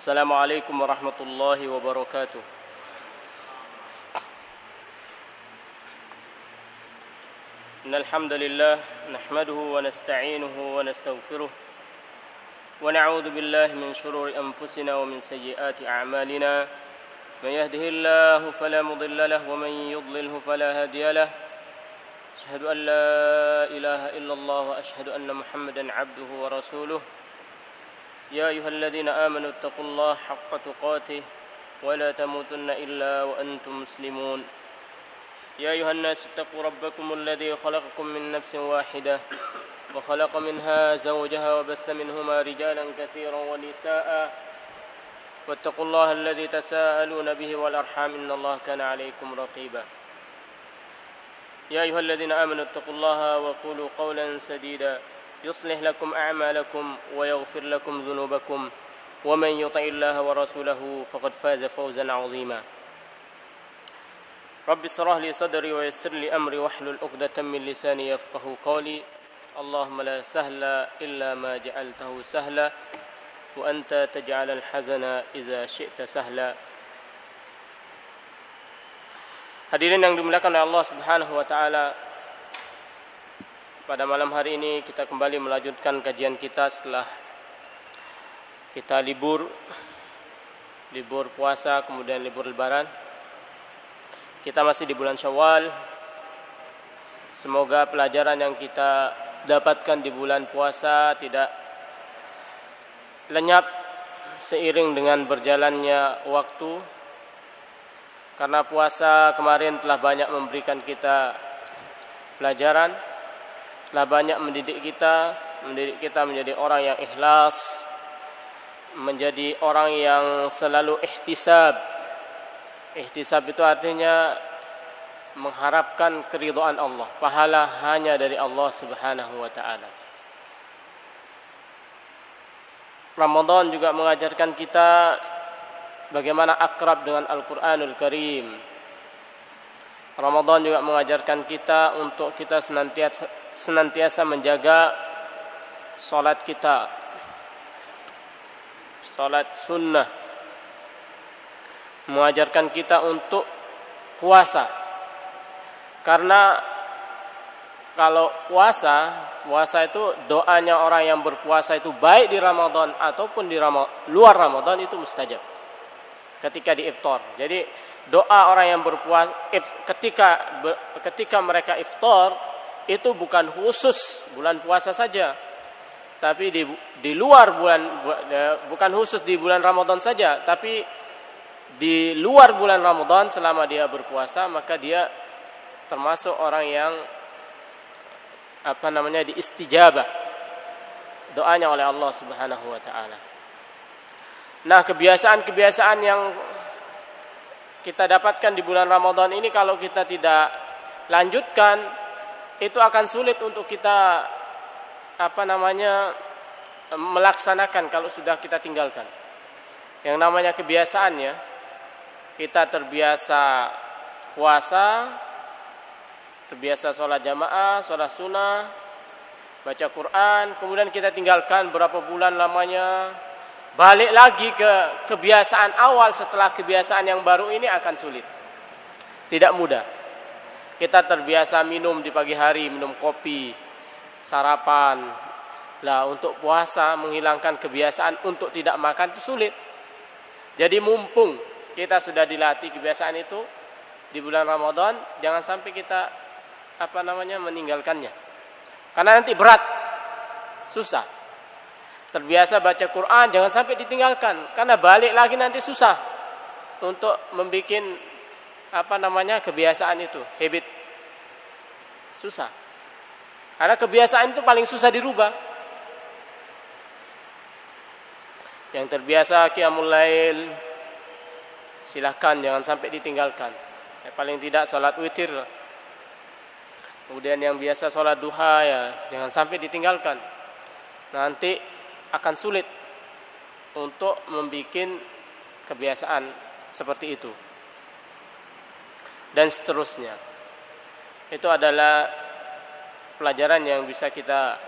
السلام عليكم ورحمة الله وبركاته. إن الحمد لله نحمده ونستعينه ونستغفره ونعوذ بالله من شرور أنفسنا ومن سيئات أعمالنا. من يهده الله فلا مضل له ومن يضلله فلا هادي له. أشهد أن لا إله إلا الله وأشهد أن محمدا عبده ورسوله. يا أيها الذين آمنوا اتقوا الله حق تقاته ولا تموتن إلا وأنتم مسلمون. يا أيها الناس اتقوا ربكم الذي خلقكم من نفس واحدة وخلق منها زوجها وبث منهما رجالا كثيرا ونساء واتقوا الله الذي تساءلون به والأرحام إن الله كان عليكم رقيبا. يا أيها الذين آمنوا اتقوا الله وقولوا قولا سديدا يصلح لكم أعمالكم ويغفر لكم ذنوبكم ومن يطع الله ورسوله فقد فاز فوزا عظيما. رب اشرح لي صدري ويسر لي أمري واحلل عقدة من لساني يفقهوا قولي. اللهم لا سهل إلا ما جعلته سهلا وأنت تجعل الحزن إذا شئت سهلا. Hadirin yang dimuliakan oleh Allah Subhanahu wa taala, pada malam hari ini kita kembali melanjutkan kajian kita setelah kita libur puasa kemudian libur lebaran. Kita masih di bulan Syawal. Semoga pelajaran yang kita dapatkan di bulan puasa tidak lenyap seiring dengan berjalannya waktu. Karena puasa kemarin telah banyak memberikan kita pelajaran, telah banyak mendidik kita menjadi orang yang ikhlas, menjadi orang yang selalu ihtisab. Ihtisab itu artinya mengharapkan keridhaan Allah, pahala hanya dari Allah Subhanahu wa taala. Ramadan juga mengajarkan kita bagaimana akrab dengan Al-Qur'anul Karim. Ramadan juga mengajarkan kita untuk kita senantiasa menjaga salat kita, salat sunnah. Mengajarkan kita untuk puasa. Karena kalau puasa itu doanya orang yang berpuasa itu baik di Ramadan ataupun di luar Ramadan itu mustajab. Ketika di iftar. Jadi doa orang yang berpuasa ketika mereka iftar itu bukan khusus bulan puasa saja, tapi di luar bukan khusus di bulan Ramadan saja, tapi di luar bulan Ramadan selama dia berpuasa, maka dia termasuk orang yang diistijabah doanya oleh Allah Subhanahu wa taala. Nah, kebiasaan-kebiasaan yang kita dapatkan di bulan Ramadan ini kalau kita tidak lanjutkan, itu akan sulit untuk kita melaksanakan kalau sudah kita tinggalkan. Yang namanya kebiasaan ya, kita terbiasa puasa, terbiasa sholat jamaah, sholat sunnah, baca Quran, kemudian kita tinggalkan berapa bulan lamanya, balik lagi ke kebiasaan awal setelah kebiasaan yang baru ini akan sulit. Tidak mudah. Kita terbiasa minum di pagi hari, minum kopi, sarapan. Lah untuk puasa menghilangkan kebiasaan untuk tidak makan itu sulit. Jadi mumpung kita sudah dilatih kebiasaan itu di bulan Ramadan, jangan sampai kita meninggalkannya. Karena nanti berat, susah. Terbiasa baca Quran, jangan sampai ditinggalkan. Karena balik lagi nanti susah untuk membuat kebiasaan itu, habit. Susah. Karena kebiasaan itu paling susah dirubah. Yang terbiasa qiyamul lail, silahkan jangan sampai ditinggalkan. Paling tidak sholat witir. Kemudian yang biasa sholat duha ya jangan sampai ditinggalkan. Nanti akan sulit untuk membuat kebiasaan seperti itu. Dan seterusnya. Itu adalah pelajaran yang bisa kita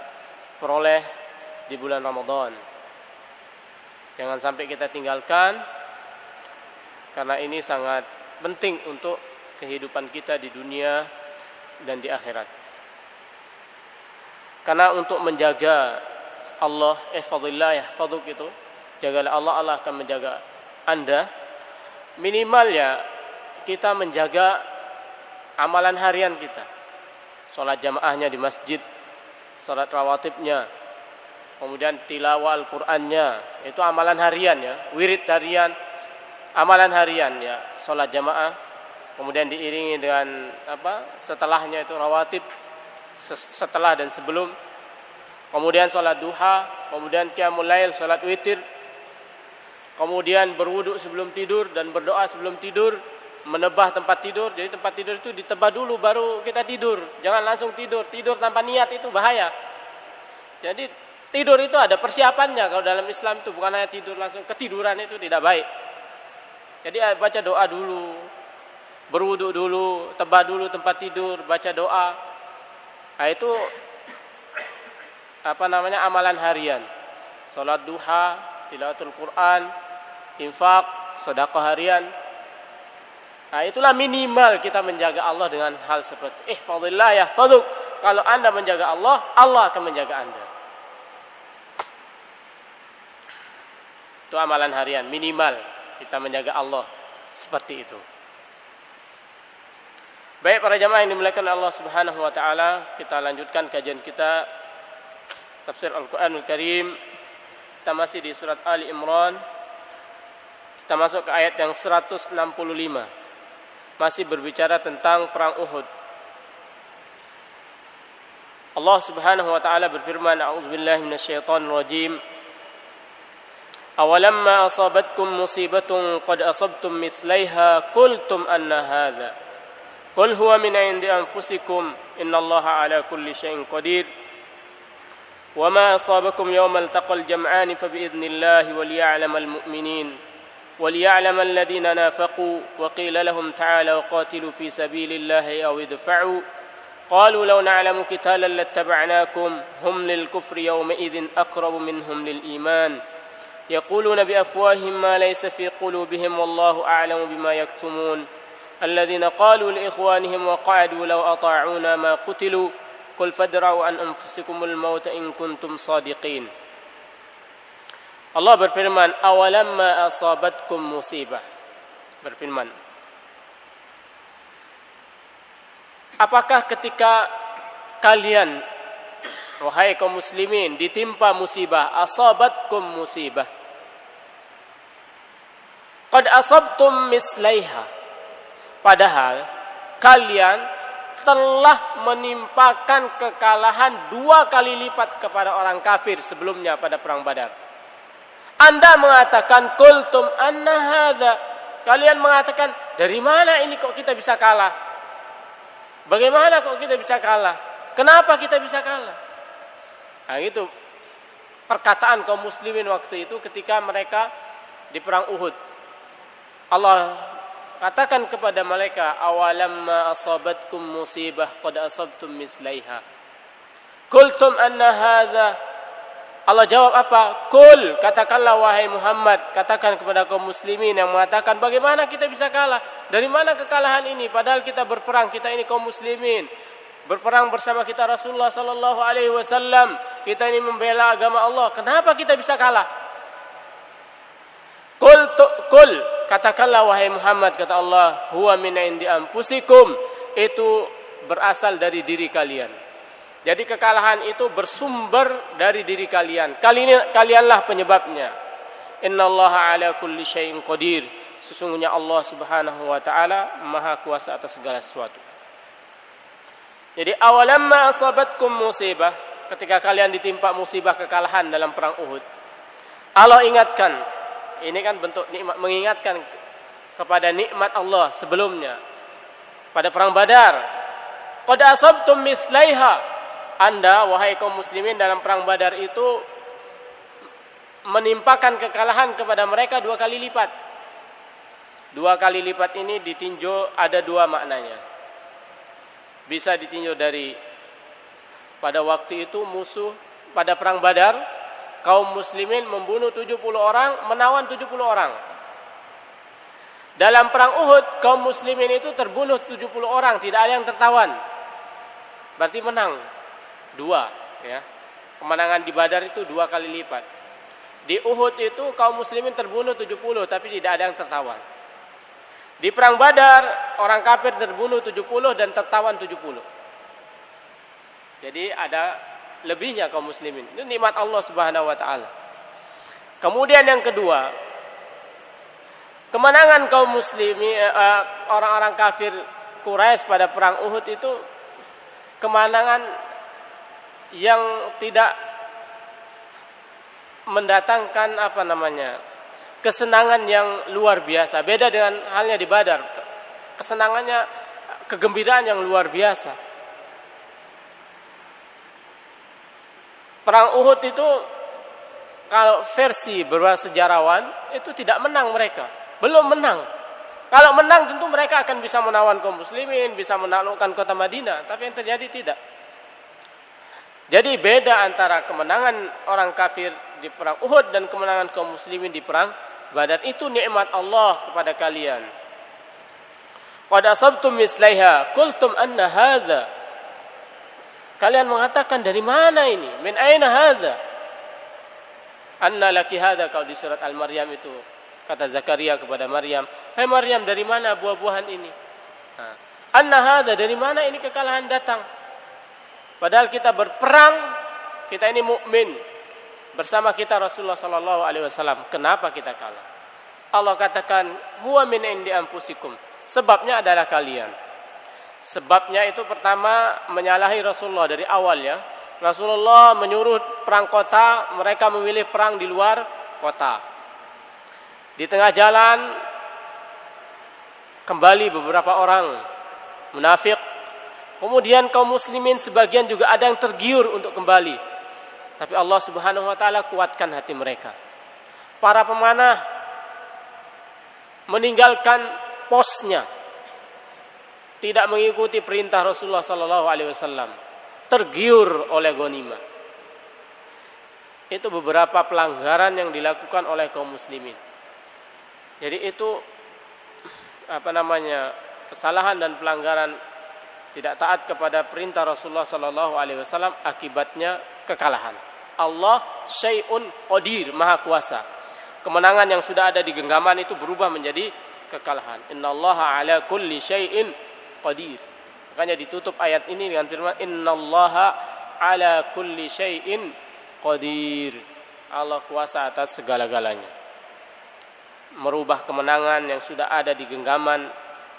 peroleh di bulan Ramadan. Jangan sampai kita tinggalkan, karena ini sangat penting untuk kehidupan kita di dunia dan di akhirat. Karena untuk menjaga Allah, ihfazillah yahfazuk itu, jagalah Allah, Allah akan menjaga Anda. Minimal ya kita menjaga amalan harian kita. Salat jamaahnya di masjid, salat rawatibnya, kemudian tilawah Al-Qur'annya, itu amalan harian ya, wirid harian, amalan harian ya, salat jamaah, kemudian diiringi dengan setelahnya itu rawatib, setelah dan sebelum, kemudian salat duha, kemudian qiyamul lail, salat witir, kemudian berwudu sebelum tidur dan berdoa sebelum tidur, menebah tempat tidur. Jadi tempat tidur itu ditebah dulu baru kita tidur. Jangan langsung tidur tanpa niat, itu bahaya. Jadi tidur itu ada persiapannya. Kalau dalam Islam itu bukan hanya tidur langsung ketiduran, itu tidak baik. Jadi baca doa dulu, berwudu dulu, tebah dulu tempat tidur, baca doa. Nah, itu amalan harian. Salat duha, tilawatul Quran, infak, sedekah harian. Nah, itulah minimal kita menjaga Allah dengan hal seperti ihfazillah yahfazuk. Kalau Anda menjaga Allah, Allah akan menjaga Anda. Itu amalan harian, minimal kita menjaga Allah seperti itu. Baik para jamaah yang dimuliakan Allah Subhanahu wa taala, kita lanjutkan kajian kita tafsir Al-Qur'anul Karim. Kita masih di surat Ali Imran. Kita masuk ke ayat yang 165. Masih berbicara tentang perang Uhud. Allah Subhanahu wa taala berfirman, a'udzubillahi minasyaitonir rajim. Awalamma asabatkum musibatun qad asabtum mithlaiha qultum anna hadza. Qul huwa min 'indi anfusikum innallaha 'ala kulli syai'in qadir. Wa ma asabakum yawmal taqal jam'an fa bi'idnillahi wal ya'lamal mu'minin. وليعلم الذين نافقوا وقيل لهم تعالوا قاتلوا في سبيل الله أو ادفعوا قالوا لو نعلم قتالا لاتبعناكم هم للكفر يومئذ أقرب منهم للإيمان يقولون بأفواههم ما ليس في قلوبهم والله أعلم بما يكتمون الذين قالوا لإخوانهم وقعدوا لو أطاعونا ما قتلوا قل فادرعوا عن أنفسكم الموت إن كنتم صادقين. Allah berfirman, awalamma asabatkum musibah. Berfirman, apakah ketika kalian, wahai kaum muslimin, ditimpa musibah, asabatkum musibah, qad asabtum mislaiha, padahal kalian telah menimpakan kekalahan 2 kali lipat kepada orang kafir sebelumnya pada perang Badar. Anda mengatakan qultum anna hadza, kalian mengatakan dari mana ini kok kita bisa kalah? Bagaimana kok kita bisa kalah? Kenapa kita bisa kalah? Nah, itu perkataan kaum muslimin waktu itu ketika mereka di perang Uhud. Allah katakan kepada mereka, awalamma asabatkum musibah qad asabtum mislaiha qultum anna hadza. Allah jawab apa? Qul, katakanlah wahai Muhammad, katakan kepada kaum muslimin yang mengatakan bagaimana kita bisa kalah? Dari mana kekalahan ini? Padahal kita berperang, kita ini kaum muslimin. Berperang bersama kita Rasulullah sallallahu alaihi wasallam. Kita ini membela agama Allah. Kenapa kita bisa kalah? Qul, katakanlah wahai Muhammad, kata Allah, huwa min 'indi anfusikum. Itu berasal dari diri kalian. Jadi kekalahan itu bersumber dari diri kalian. Kalianlah penyebabnya. Innallaha 'ala kulli syai'in qadir. Sesungguhnya Allah Subhanahu wa taala Maha kuasa atas segala sesuatu. Jadi awalamma asabatkum musibah, ketika kalian ditimpa musibah kekalahan dalam perang Uhud. Allah ingatkan, ini kan bentuk nikmat, mengingatkan kepada nikmat Allah sebelumnya. Pada perang Badar, qad asabtum mislaiha. Anda, wahai kaum muslimin, dalam perang Badar itu menimpakan kekalahan kepada mereka 2 kali lipat. 2 kali lipat ini ditinjau ada 2 maknanya. Bisa ditinjau dari pada waktu itu musuh pada perang Badar kaum muslimin membunuh 70 orang, menawan 70 orang. Dalam perang Uhud, kaum muslimin itu terbunuh 70 orang, tidak ada yang tertawan. Berarti menang 2, ya. Kemenangan di Badar itu 2 kali lipat. Di Uhud itu kaum muslimin terbunuh 70, tapi tidak ada yang tertawan. Di perang Badar, orang kafir terbunuh 70 dan tertawan 70. Jadi ada lebihnya kaum muslimin. Itu nikmat Allah Subhanahu wa taala. Kemudian yang kedua, kemenangan kaum muslimin, orang-orang kafir Quraisy pada perang Uhud itu kemenangan yang tidak mendatangkan kesenangan yang luar biasa. Beda dengan halnya di Badar. Kesenangannya, kegembiraan yang luar biasa. Perang Uhud itu kalau versi beberapa sejarawan itu tidak menang mereka. Belum menang. Kalau menang tentu mereka akan bisa menawan kaum muslimin, bisa menaklukkan kota Madinah. Tapi yang terjadi tidak. Jadi beda antara kemenangan orang kafir di perang Uhud dan kemenangan kaum muslimin di perang Badar. Itu nikmat Allah kepada kalian. Qad asabtum mislaiha qultum anna hadza. Kalian mengatakan dari mana ini? Min aina hadza? Anna laki hadza, kalau di surat Al-Maryam itu kata Zakaria kepada Maryam, "Hai Maryam, dari mana buah-buahan ini?" Anna hadza, dari mana ini kekalahan datang? Padahal kita berperang, kita ini mukmin. Bersama kita Rasulullah sallallahu alaihi wasallam. Kenapa kita kalah? Allah katakan, "Huwa min indi anfusikum." Sebabnya adalah kalian. Sebabnya itu pertama menyalahi Rasulullah dari awal, ya. Rasulullah menyuruh perang kota, mereka memilih perang di luar kota. Di tengah jalan kembali beberapa orang munafik. Kemudian kaum muslimin sebagian juga ada yang tergiur untuk kembali. Tapi Allah Subhanahu wa taala kuatkan hati mereka. Para pemanah meninggalkan posnya, tidak mengikuti perintah Rasulullah sallallahu alaihi wasallam, tergiur oleh ghanimah. Itu beberapa pelanggaran yang dilakukan oleh kaum muslimin. Jadi itu kesalahan dan pelanggaran tidak taat kepada perintah Rasulullah sallallahu alaihi wasallam, akibatnya kekalahan. Allah syai'un qadir, maha kuasa. Kemenangan yang sudah ada di genggaman itu berubah menjadi kekalahan. Innallaha ala kulli syai'in qadir. Makanya ditutup ayat ini dengan firman innallaha ala kulli syai'in qadir. Allah kuasa atas segala-galanya. Merubah kemenangan yang sudah ada di genggaman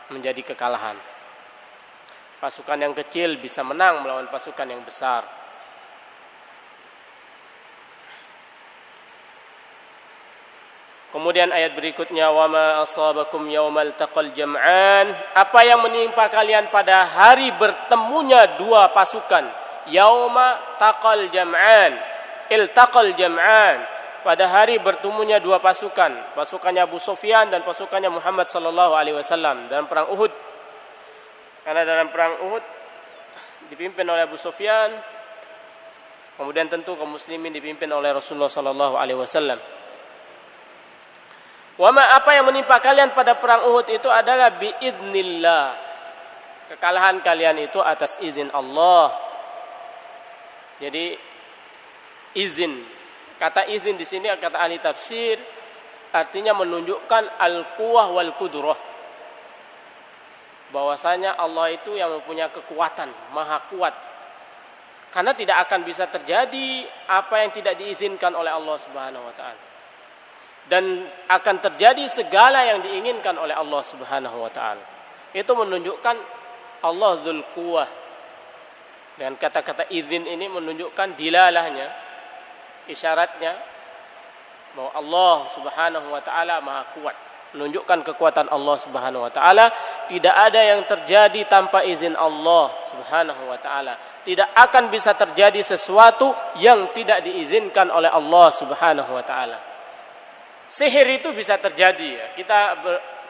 menjadi kekalahan. Pasukan yang kecil bisa menang melawan pasukan yang besar. Kemudian ayat berikutnya, wa ma asabakum yaumal taqal jam'an, apa yang menimpa kalian pada hari bertemunya dua pasukan. Yauma taqal jam'an, iltaqal jam'an, pada hari bertemunya dua pasukan, pasukannya Abu Sufyan dan pasukannya Muhammad sallallahu alaihi wasallam dalam perang Uhud. Karena dalam perang Uhud dipimpin oleh Abu Sufyan, kemudian tentu kaum muslimin dipimpin oleh Rasulullah sallallahu alaihi wasallam. Wama, apa yang menimpa kalian pada perang Uhud itu adalah biiznillah. Kekalahan kalian itu atas izin Allah. Jadi izin, kata izin di sini kata ahli tafsir artinya menunjukkan al-quwah wal qudrah. Bahwasanya Allah itu yang mempunyai kekuatan, maha kuat. Karena tidak akan bisa terjadi apa yang tidak diizinkan oleh Allah Subhanahu wa taala. Dan akan terjadi segala yang diinginkan oleh Allah Subhanahu wa taala. Itu menunjukkan Allah Dzul Quwwah. Dan kata-kata izin ini menunjukkan dilalahnya, isyaratnya bahwa Allah Subhanahu wa taala Maha kuat. Menunjukkan kekuatan Allah Subhanahu wa taala, tidak ada yang terjadi tanpa izin Allah Subhanahu wa taala. Tidak akan bisa terjadi sesuatu yang tidak diizinkan oleh Allah Subhanahu wa taala. Sihir itu bisa terjadi, ya.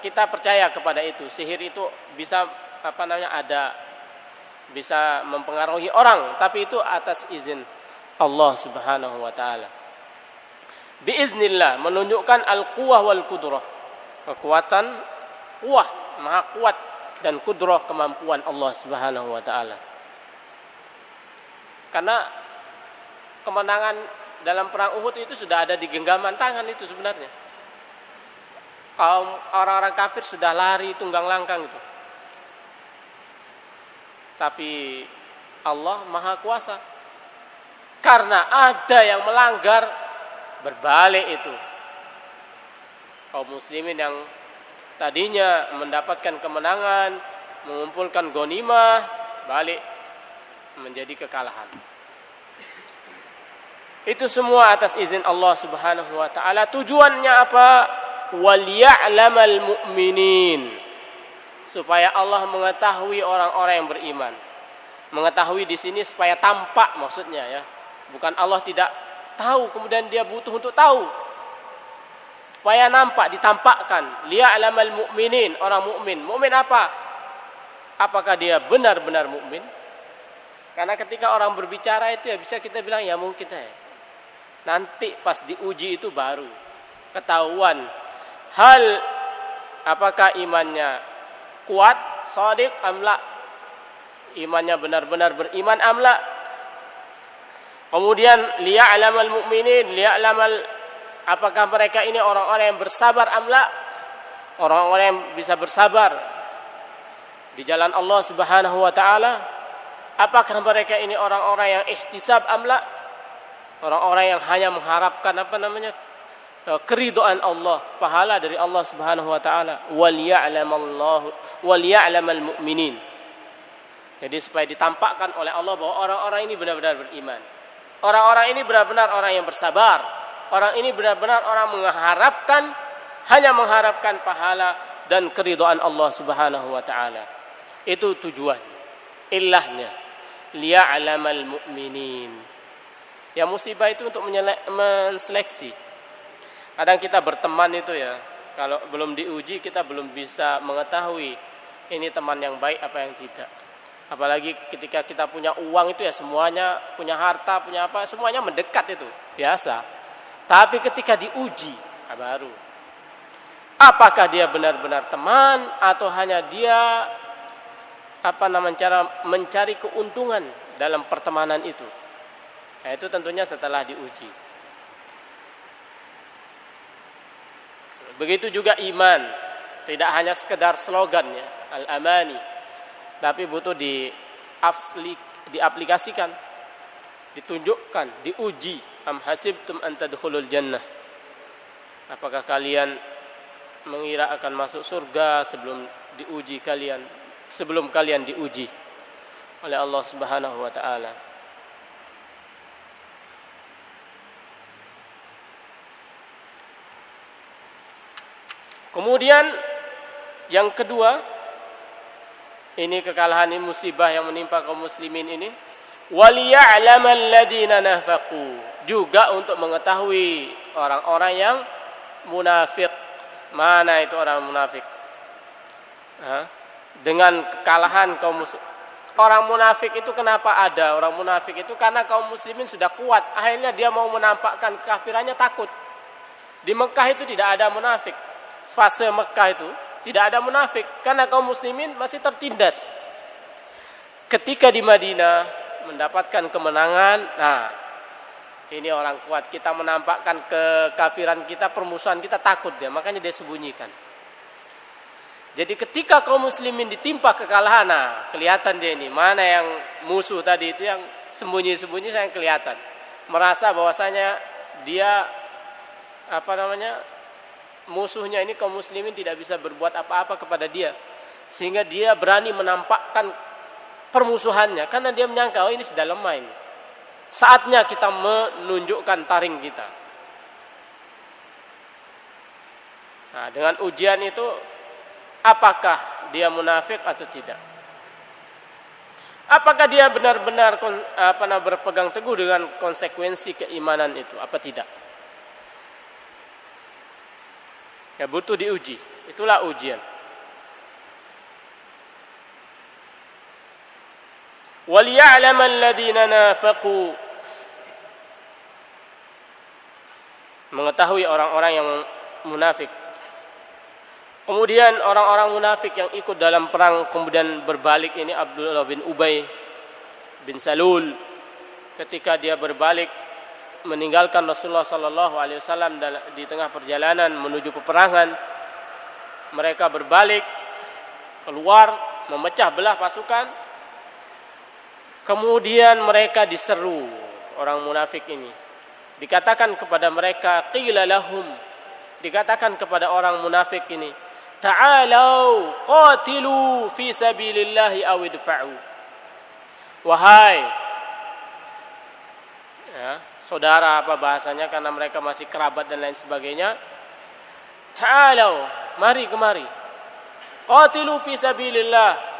Kita percaya kepada itu. Sihir itu bisa bisa mempengaruhi orang, tapi itu atas izin Allah Subhanahu wa taala. Biiznillah, menunjukkan al-quwah wal qudrah. Kekuatan, kuah, maha kuat, dan kudrah, kemampuan Allah Subhanahu wa taala. Karena kemenangan dalam perang Uhud itu sudah ada di genggaman tangan itu sebenarnya. Kaum orang-orang kafir sudah lari tunggang langkang itu. Tapi Allah Maha Kuasa. Karena ada yang melanggar, berbalik itu. Kaum muslimin yang tadinya mendapatkan kemenangan, mengumpulkan ghanimah, balik menjadi kekalahan. Itu semua atas izin Allah Subhanahu wa taala. Tujuannya apa? Waliya'lamal mu'minin. Supaya Allah mengetahui orang-orang yang beriman. Mengetahui di sini supaya tampak maksudnya ya. Bukan Allah tidak tahu kemudian dia butuh untuk tahu. Supaya nampak, ditampakkan. Liya'lamal mu'minin, orang mukmin. Mukmin apa? Apakah dia benar-benar mukmin? Karena ketika orang berbicara itu ya bisa kita bilang ya mungkin saja. Nanti pas diuji itu baru ketahuan hal apakah imannya kuat, shadiq amla, imannya benar-benar beriman amla. Kemudian liya'lamal mu'minin, liya'lamal, apakah mereka ini orang-orang yang bersabar amla, orang-orang yang bisa bersabar di jalan Allah Subhanahu wa taala. Apakah mereka ini orang-orang yang ihtisab amla, orang-orang yang hanya mengharapkan keridhaan Allah, pahala dari Allah Subhanahu wa taala. Wal ya'lamal mu'minin. Jadi supaya ditampakkan oleh Allah bahwa orang-orang ini benar-benar beriman. Orang-orang ini benar-benar orang yang bersabar. Orang ini benar-benar orang hanya mengharapkan pahala dan keridhaan Allah Subhanahu wa taala. Itu tujuan, illahnya. Liya'lamal mu'minin. Ya musibah itu untuk menseleksi. Kadang kita berteman itu ya, kalau belum diuji kita belum bisa mengetahui ini teman yang baik apa yang tidak. Apalagi ketika kita punya uang itu ya semuanya, punya harta, punya apa, semuanya mendekat itu, biasa. Tapi ketika diuji, baru. Apakah dia benar-benar teman atau hanya dia cara mencari keuntungan dalam pertemanan itu. Nah, itu tentunya setelah diuji. Begitu juga iman, tidak hanya sekedar slogan ya, al-amani, tapi butuh diaplikasikan, ditunjukkan, diuji. Am hasibtum an tadkhulul jannah. Apakah kalian mengira akan masuk surga sebelum kalian diuji oleh Allah Subhanahu wa taala. Kemudian yang kedua, ini kekalahan, ini musibah yang menimpa kaum muslimin ini, waliya'lamal ladzina nafaqu, juga untuk mengetahui orang-orang yang munafik. Mana itu orang munafik? Dengan kekalahan kaum muslimin. Orang munafik itu kenapa ada? Orang munafik itu karena kaum muslimin sudah kuat. Akhirnya dia mau menampakkan kekafirannya, takut. Di Mekah itu tidak ada munafik. Fase Mekah itu tidak ada munafik. Karena kaum muslimin masih tertindas. Ketika di Madinah mendapatkan kemenangan, nah ini orang kuat. Kita menampakkan kekafiran kita, permusuhan kita, takut dia. Makanya dia sembunyikan. Jadi ketika kaum muslimin ditimpa kekalahan, nah, kelihatan dia ini. Mana yang musuh tadi itu yang sembunyi-sembunyi saya kelihatan. Merasa bahwasanya dia musuhnya ini kaum muslimin tidak bisa berbuat apa-apa kepada dia. Sehingga dia berani menampakkan permusuhannya. Karena dia menyangka, ini sudah lemah ini. Saatnya kita menunjukkan taring kita. Nah, dengan ujian itu, apakah dia munafik atau tidak? Apakah dia benar-benar berpegang teguh dengan konsekuensi keimanan itu, apa tidak? Ya butuh diuji. Itulah ujian. وَلْيَعْلَمَ الَّذِينَ نَافَقُوا. mengetahui orang-orang yang munafik. Kemudian orang-orang munafik yang ikut dalam perang kemudian berbalik ini, Abdullah bin Ubay bin Salul, ketika dia berbalik meninggalkan Rasulullah sallallahu alaihi wasallam di tengah perjalanan menuju peperangan, mereka berbalik keluar memecah belah pasukan. Kemudian mereka diseru orang munafik ini. Dikatakan kepada mereka, qila lahum, dikatakan kepada orang munafik ini, ta'alau qatilu fi sabilillahi aw idfa'u. Wahai, ya, saudara apa bahasanya karena mereka masih kerabat dan lain sebagainya. Ta'alau, mari kemari. Qatilu fi sabilillah,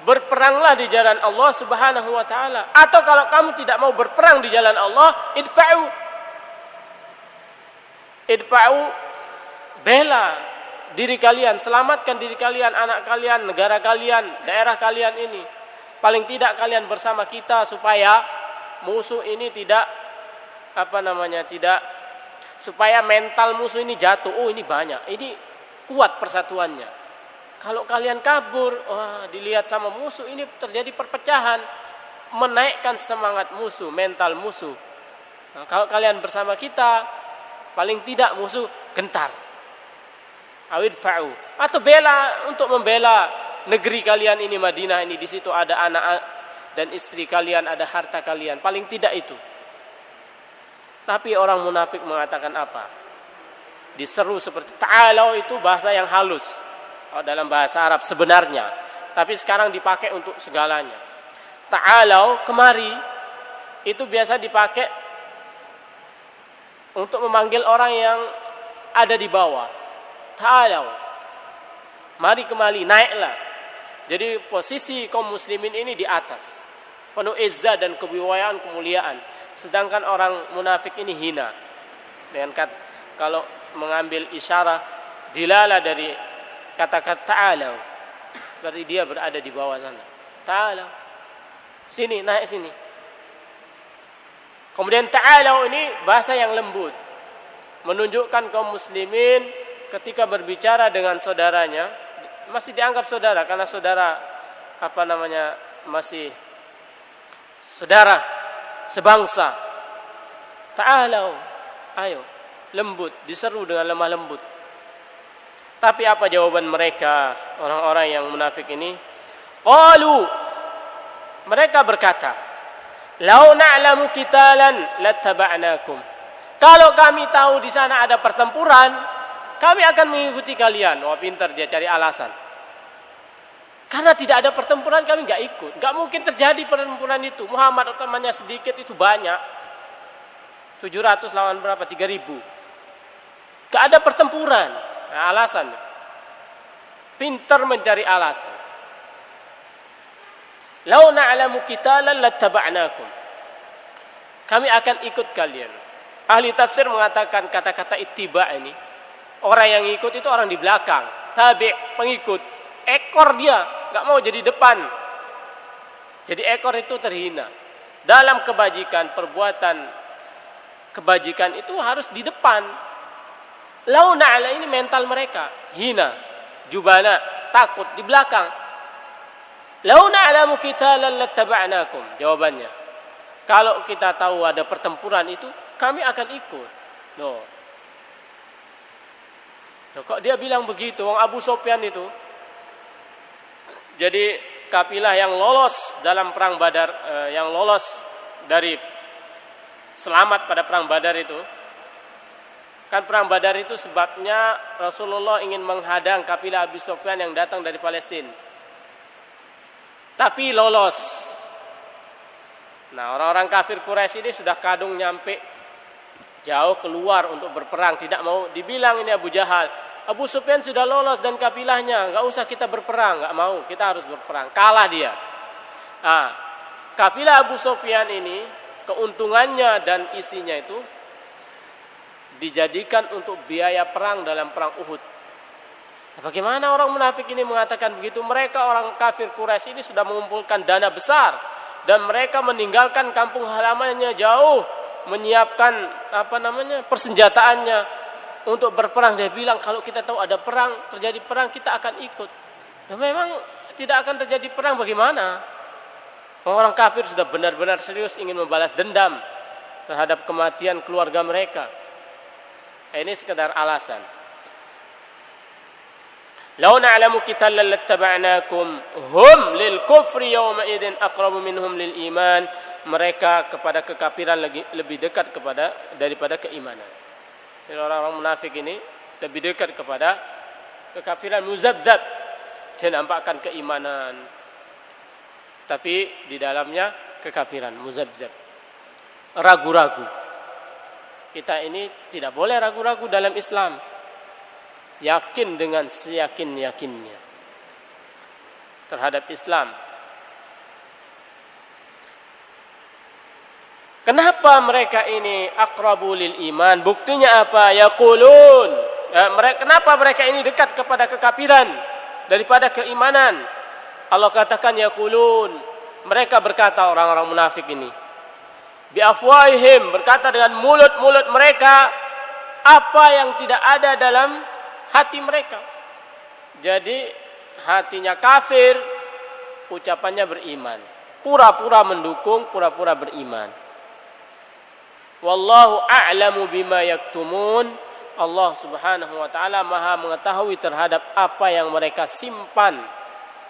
berperanglah di jalan Allah Subhanahu wa taala. Atau kalau kamu tidak mau berperang di jalan Allah, idfa'u. Idfa'u, bela diri kalian, selamatkan diri kalian, anak kalian, negara kalian, daerah kalian ini. Paling tidak kalian bersama kita supaya musuh ini tidak tidak, supaya mental musuh ini jatuh. Oh, ini banyak, ini kuat persatuannya. Kalau kalian kabur, dilihat sama musuh, ini terjadi perpecahan, menaikkan semangat musuh, mental musuh. Nah, kalau kalian bersama kita, paling tidak musuh gentar. Awidfa'u, atau bela, untuk membela negeri kalian ini, Madinah ini, di situ ada anak dan istri kalian, ada harta kalian, paling tidak itu. Tapi orang munafik mengatakan apa? Diseru seperti ta'alau, itu bahasa yang halus dalam bahasa Arab sebenarnya, tapi sekarang dipakai untuk segalanya. Ta'alau, kemari, itu biasa dipakai untuk memanggil orang yang ada di bawah. Ta'alau, mari kemari, naiklah. Jadi posisi kaum muslimin ini di atas, penuh izzah dan kewiwayaan, kemuliaan. Sedangkan orang munafik ini hina. Dengan kalau mengambil isyarah dilala dari kata-kata ta'alau, berarti dia berada di bawah sana. Ta'alau, sini, naik sini. Kemudian ta'alau ini bahasa yang lembut, menunjukkan kaum muslimin ketika berbicara dengan saudaranya masih dianggap saudara, karena saudara masih saudara sebangsa. Ta'alau, ayo, lembut, diseru dengan lemah lembut. Tapi apa jawaban mereka, orang-orang yang munafik ini? Qalu, mereka berkata, "Lau na'lamu qitalan lattaba'nakum." Kalau kami tahu di sana ada pertempuran, kami akan mengikuti kalian. Wah, pintar dia cari alasan. Karena tidak ada pertempuran, kami enggak ikut. Enggak mungkin terjadi pertempuran itu. Muhammad utamanya sedikit, itu banyak. 700 lawan berapa? 3000. Enggak ada pertempuran. Nah, alasan. Pintar mencari alasan. Lau na'lamu qitalan lattaba'nakum. Kami akan ikut kalian. Ahli tafsir mengatakan kata-kata ittiba ini, orang yang ikut itu orang di belakang, tabi', pengikut. Ekor dia, enggak mau jadi depan. Jadi ekor itu terhina. Dalam kebajikan, perbuatan kebajikan itu harus di depan. Lau na'la, ini mental mereka, hina, jubana, takut, di belakang. Lau na'lamu qitalan lattaba'nakum. Jawabannya, kalau kita tahu ada pertempuran itu, kami akan ikut. Loh, kok dia bilang begitu? Wong Abu Sufyan itu, jadi kafilah yang lolos dalam perang Badar, yang lolos dari selamat pada perang Badar itu. Kan perang Badar itu sebabnya Rasulullah ingin menghadang kafilah Abu Sufyan yang datang dari Palestina. Tapi lolos. Nah, orang-orang kafir Quraisy ini sudah kadung nyampe jauh keluar untuk berperang, tidak mau dibilang ini Abu Jahal. Abu Sufyan sudah lolos dan kabilahnya, enggak usah kita berperang, enggak mau, kita harus berperang. Kalah dia. Nah, kafilah Abu Sufyan ini keuntungannya dan isinya itu dijadikan untuk biaya perang dalam perang Uhud. Nah, bagaimana orang munafik ini mengatakan begitu? Mereka orang kafir Quraisy ini sudah mengumpulkan dana besar dan mereka meninggalkan kampung halamannya jauh menyiapkan persenjataannya untuk berperang. Dia bilang kalau kita tahu ada perang, terjadi perang, kita akan ikut. Dan memang tidak akan terjadi perang, bagaimana? Orang kafir sudah benar-benar serius ingin membalas dendam terhadap kematian keluarga mereka. Ini sekedar alasan. Lau na'lamu qitalan lattaba'nakum hum lil kufri yawma idzin aqrabu minhum lil iman. Mereka kepada kekafiran lebih dekat daripada keimanan. Jadi orang-orang munafik ini lebih dekat kepada kekafiran, muzabzab. Dia nampakkan keimanan, tapi di dalamnya kekafiran, muzabzab. Ragu-ragu. Kita ini tidak boleh ragu-ragu dalam Islam. Yakin dengan seyakin-yakinnya terhadap Islam. Kenapa mereka ini aqrabu lil iman? Buktinya apa? Yaqulun. Kenapa mereka ini dekat kepada kekafiran daripada keimanan? Allah katakan yaqulun. Mereka berkata, orang-orang munafik ini, bi afwahihim, berkata dengan mulut-mulut mereka apa yang tidak ada dalam hati mereka. Jadi hatinya kafir, ucapannya beriman. Pura-pura mendukung, pura-pura beriman. Wallahu a'lamu bima yaktumun. Allah Subhanahu wa taala Maha mengetahui terhadap apa yang mereka simpan,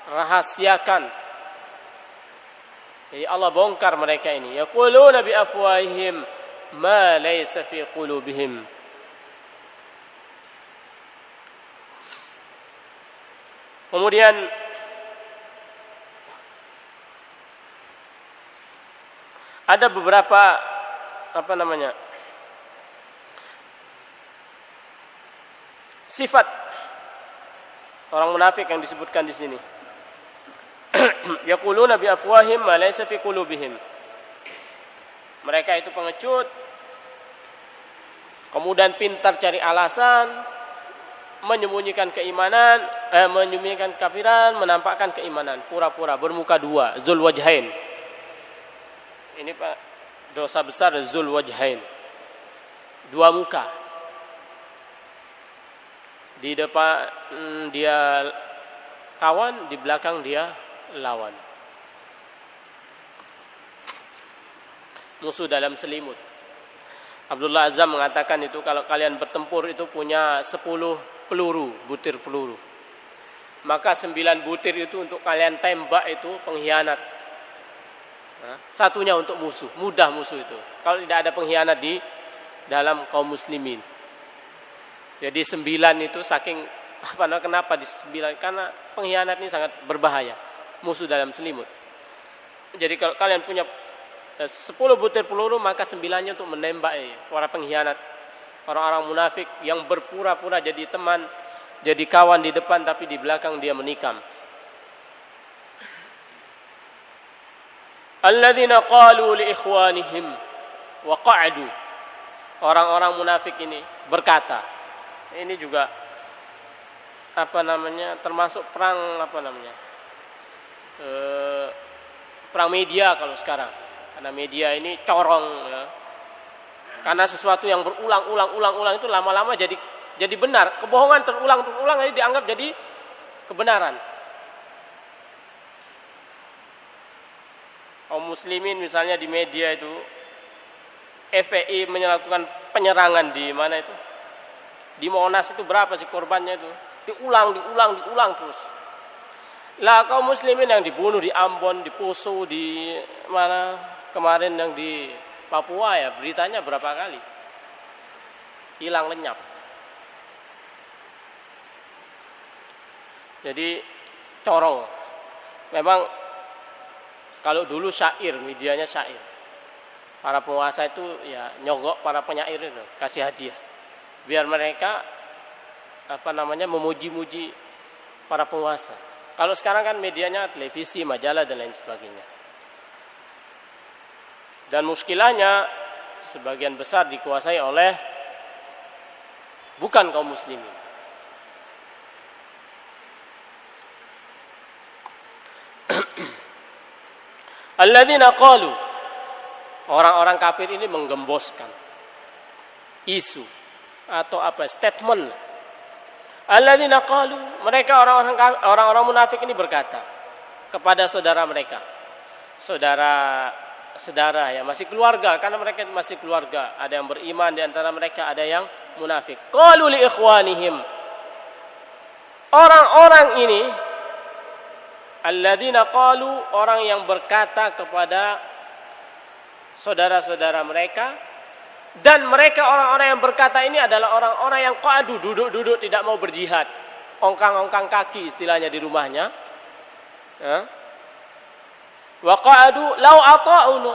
rahasiakan. Jadi Allah bongkar mereka ini. Yaquluna bi afwahihim ma laysa fi qulubihim. Kemudian ada beberapa sifat orang munafik yang disebutkan di sini. Yaquluna bi afwahihim ma laysa fi qulubihim. Mereka itu pengecut, kemudian pintar cari alasan, menyembunyikan keimanan, menyembunyikan kafiran, menampakkan keimanan, pura-pura bermuka dua, zul wajhain. Ini Pak, dosa besar zul wajhain. Dua muka. Di depan dia kawan, di belakang dia lawan. Musuh dalam selimut. Abdullah Azam mengatakan itu kalau kalian bertempur itu punya 10 peluru, butir peluru. Maka 9 butir itu untuk kalian tembak itu pengkhianat. Satunya untuk musuh, mudah musuh itu. Kalau tidak ada pengkhianat di dalam kaum muslimin. Jadi 9 itu saking kenapa di 9? Karena pengkhianat ini sangat berbahaya. Musuh dalam selimut. Jadi kalau kalian punya 10 butir peluru, maka 9-nya untuk menembak para pengkhianat, orang-orang munafik yang berpura-pura jadi teman, jadi kawan di depan, tapi di belakang dia menikam. Alladzina qalu li ikhwanihim wa qa'adu. Orang-orang munafik ini berkata, ini juga termasuk perang perang media kalau sekarang. Karena media ini corong ya. Karena sesuatu yang berulang-ulang itu lama-lama jadi benar. Kebohongan terulang ini dianggap jadi kebenaran. Kaum muslimin misalnya di media itu, FPI melakukan penyerangan di mana itu? Di Monas itu berapa sih korbannya itu? Diulang terus. Lah kaum muslimin yang dibunuh di Ambon, di Poso, di mana kemarin yang di Papua ya, beritanya berapa kali? Hilang lenyap. Jadi corong. Memang kalau dulu syair, medianya syair. Para penguasa itu ya nyogok para penyair itu, kasih hadiah. Biar mereka memuji-muji para penguasa. Kalau sekarang kan medianya televisi, majalah dan lain sebagainya. Dan muskilahnya sebagian besar dikuasai oleh bukan kaum muslimin. Alladzina qalu, Orang-orang kafir ini menggemboskan isu atau statement. Alladzina qalu, mereka orang-orang munafik ini berkata kepada saudara mereka. Saudara ya, masih keluarga, karena mereka masih keluarga. Ada yang beriman di antara mereka, ada yang munafik. Qalu li ikhwanihim. Orang-orang ini alladzina qalu, orang yang berkata kepada saudara-saudara mereka, dan mereka orang-orang yang berkata ini adalah orang-orang yang qa'adu, duduk-duduk tidak mau berjihad, ongkang-ongkang kaki istilahnya di rumahnya. Wa qa'adu law ata'unu.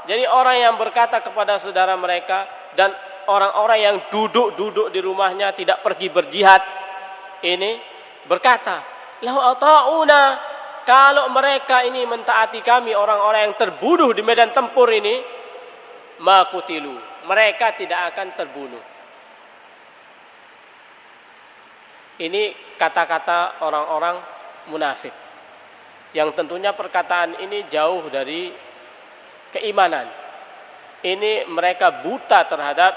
Jadi orang yang berkata kepada saudara mereka dan orang-orang yang duduk-duduk di rumahnya tidak pergi berjihad ini berkata, law ata'una, kalau mereka ini mentaati kami, orang-orang yang terbunuh di medan tempur ini, makutilu, mereka tidak akan terbunuh. Ini kata-kata orang-orang munafik, yang tentunya perkataan ini jauh dari keimanan. Ini mereka buta terhadap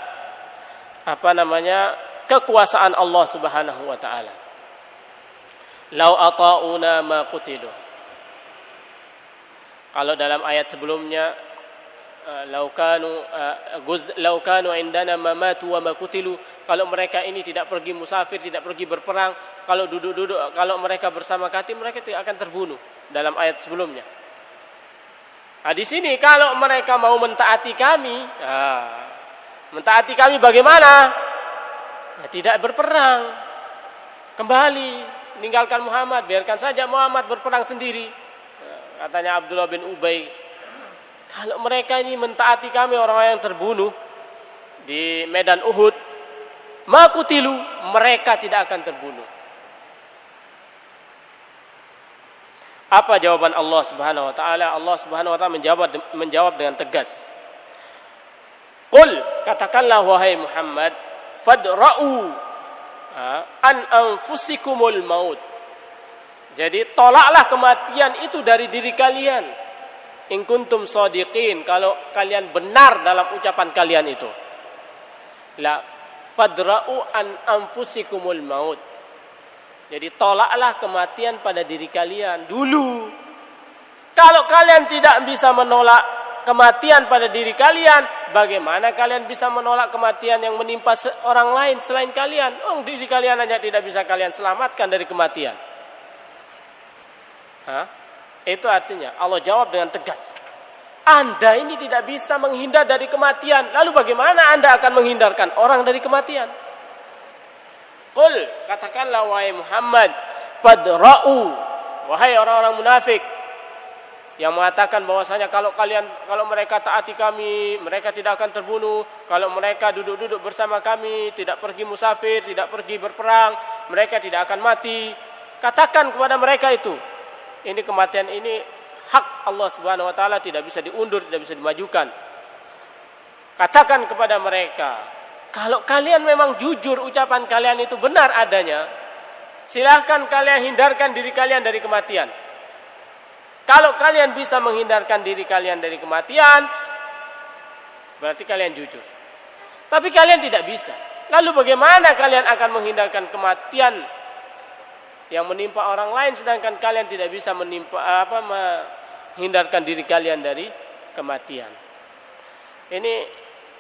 kekuasaan Allah Subhanahu wa taala. Lau ata'una ma qutilu. Kalau dalam ayat sebelumnya, lau kanu indana ma matu wa ma qutilu, kalau mereka ini tidak pergi musafir, tidak pergi berperang, kalau duduk-duduk, kalau mereka bersama kami, mereka tidak akan terbunuh. Dalam ayat sebelumnya. Di sini kalau mereka mau mentaati kami bagaimana? Tidak berperang, kembali meninggalkan Muhammad, biarkan saja Muhammad berperang sendiri. Katanya Abdullah bin Ubay, kalau mereka ini mentaati kami, orang-orang yang terbunuh di medan Uhud, makutilu, mereka tidak akan terbunuh. Apa jawaban Allah Subhanahu wa taala? Allah Subhanahu wa taala menjawab dengan tegas. Qul, katakanlah wahai Muhammad, fadra'u an anfusikumul maut. Jadi tolaklah kematian itu dari diri kalian. In kuntum shadiqin, kalau kalian benar dalam ucapan kalian itu. La fadra'u an anfusikumul maut. Jadi tolaklah kematian pada diri kalian dulu. Kalau kalian tidak bisa menolak kematian pada diri kalian, bagaimana kalian bisa menolak kematian yang menimpa orang lain selain kalian? Diri kalian hanya tidak bisa kalian selamatkan dari kematian. Itu artinya Allah jawab dengan tegas. Anda ini tidak bisa menghindar dari kematian. Lalu bagaimana Anda akan menghindarkan orang dari kematian? Qul, katakanlah wahai Muhammad, fadra'u, wahai orang-orang munafik yang mengatakan bahwasanya kalau mereka taati kami, mereka tidak akan terbunuh. Kalau mereka duduk-duduk bersama kami, tidak pergi musafir, tidak pergi berperang, mereka tidak akan mati. Katakan kepada mereka itu, ini kematian ini hak Allah Subhanahu wa taala, tidak bisa diundur, tidak bisa dimajukan. Katakan kepada mereka, kalau kalian memang jujur ucapan kalian itu benar adanya, silahkan kalian hindarkan diri kalian dari kematian. Kalau kalian bisa menghindarkan diri kalian dari kematian, berarti kalian jujur. Tapi kalian tidak bisa. Lalu bagaimana kalian akan menghindarkan kematian yang menimpa orang lain, sedangkan kalian tidak bisa menghindarkan diri kalian dari kematian? Ini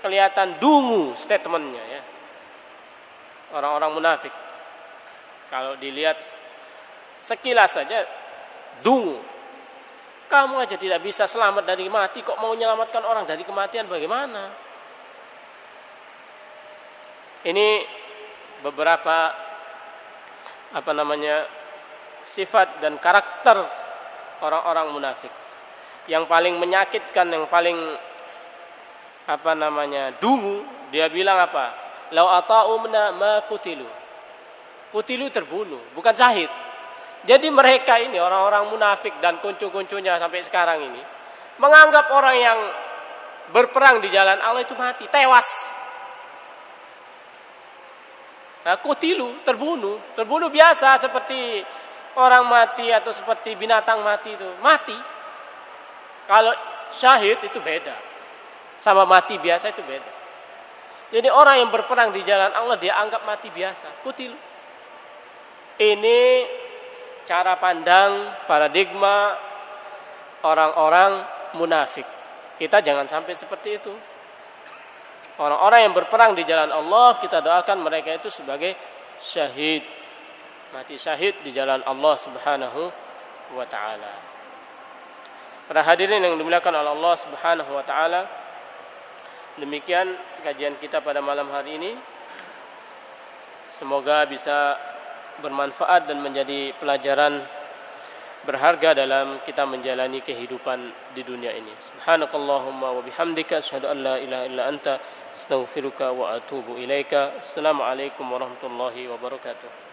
kelihatan dungu statementnya ya. Orang-orang munafik kalau dilihat sekilas saja dungu. Kamu aja tidak bisa selamat dari mati, kok mau menyelamatkan orang dari kematian, bagaimana? Ini beberapa sifat dan karakter orang-orang munafik. Yang paling menyakitkan, yang paling dungu, dia bilang apa? Lau ata'umna ma kutilu. Kutilu terbunuh, bukan syahid. Jadi mereka ini orang-orang munafik dan kuncu-kuncunya sampai sekarang ini menganggap orang yang berperang di jalan Allah itu mati, tewas. Kutilu, terbunuh biasa seperti orang mati atau seperti binatang mati itu, mati. Kalau syahid itu beda. sama mati biasa itu beda. Jadi orang yang berperang di jalan Allah dia anggap mati biasa, kutil. Ini cara pandang paradigma orang-orang munafik. Kita jangan sampai seperti itu. Orang-orang yang berperang di jalan Allah, kita doakan mereka itu sebagai syahid. Mati syahid di jalan Allah Subhanahu wa taala. Para hadirin yang dimuliakan oleh Allah Subhanahu wa taala, demikian kajian kita pada malam hari ini. Semoga bisa bermanfaat dan menjadi pelajaran berharga dalam kita menjalani kehidupan di dunia ini. Subhanakallahumma wa bihamdika asyhadu an la ilaha illa anta astaghfiruka wa atubu ilaika. Assalamualaikum warahmatullahi wabarakatuh.